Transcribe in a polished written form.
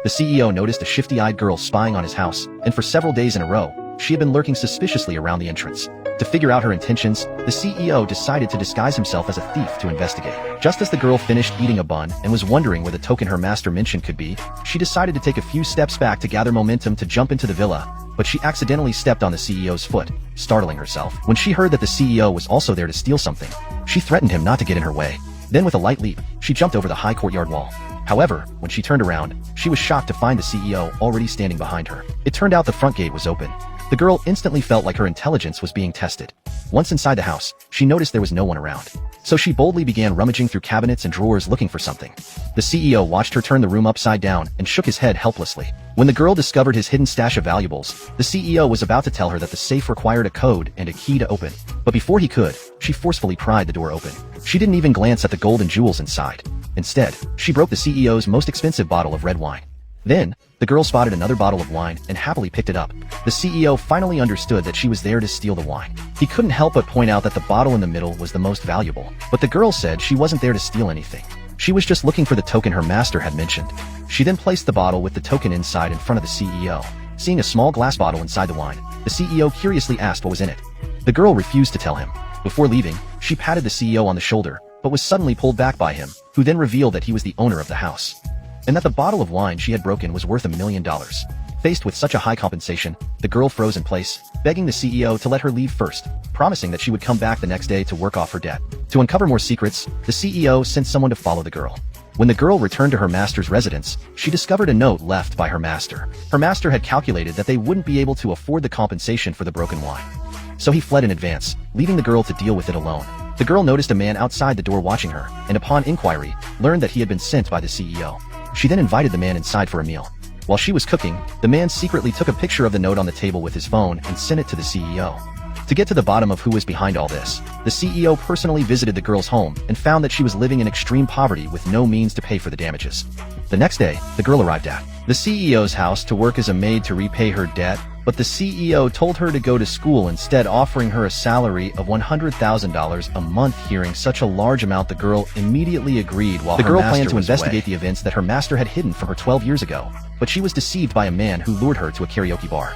The CEO noticed a shifty-eyed girl spying on his house, and for several days in a row, she had been lurking suspiciously around the entrance. To figure out her intentions, the CEO decided to disguise himself as a thief to investigate. Just as the girl finished eating a bun and was wondering where the token her master mentioned could be, she decided to take a few steps back to gather momentum to jump into the villa, but she accidentally stepped on the CEO's foot, startling herself. When she heard that the CEO was also there to steal something, she threatened him not to get in her way. Then with a light leap, she jumped over the high courtyard wall. However, when she turned around, she was shocked to find the CEO already standing behind her. It turned out the front gate was open. The girl instantly felt like her intelligence was being tested. Once inside the house, she noticed there was no one around. So she boldly began rummaging through cabinets and drawers looking for something. The CEO watched her turn the room upside down and shook his head helplessly. When the girl discovered his hidden stash of valuables, the CEO was about to tell her that the safe required a code and a key to open. But before he could, she forcefully pried the door open. She didn't even glance at the gold and jewels inside. Instead, she broke the CEO's most expensive bottle of red wine. Then, the girl spotted another bottle of wine and happily picked it up. The CEO finally understood that she was there to steal the wine. He couldn't help but point out that the bottle in the middle was the most valuable. But the girl said she wasn't there to steal anything. She was just looking for the token her master had mentioned. She then placed the bottle with the token inside in front of the CEO. Seeing a small glass bottle inside the wine, the CEO curiously asked what was in it. The girl refused to tell him. Before leaving, she patted the CEO on the shoulder, but was suddenly pulled back by him, who then revealed that he was the owner of the house, and that the bottle of wine she had broken was worth $1 million. Faced with such a high compensation, the girl froze in place, begging the CEO to let her leave first, promising that she would come back the next day to work off her debt. To uncover more secrets, the CEO sent someone to follow the girl. When the girl returned to her master's residence, she discovered a note left by her master. Her master had calculated that they wouldn't be able to afford the compensation for the broken wine. So he fled in advance, leaving the girl to deal with it alone. The girl noticed a man outside the door watching her, and upon inquiry, learned that he had been sent by the CEO. She then invited the man inside for a meal. While she was cooking, the man secretly took a picture of the note on the table with his phone and sent it to the CEO. To get to the bottom of who was behind all this, the CEO personally visited the girl's home and found that she was living in extreme poverty with no means to pay for the damages. The next day, the girl arrived at the CEO's house to work as a maid to repay her debt, but the CEO told her to go to school instead, offering her a salary of $100,000 a month. Hearing such a large amount, the girl immediately agreed. While the girl planned to investigate the events that her master had hidden from her 12 years ago, but she was deceived by a man who lured her to a karaoke bar.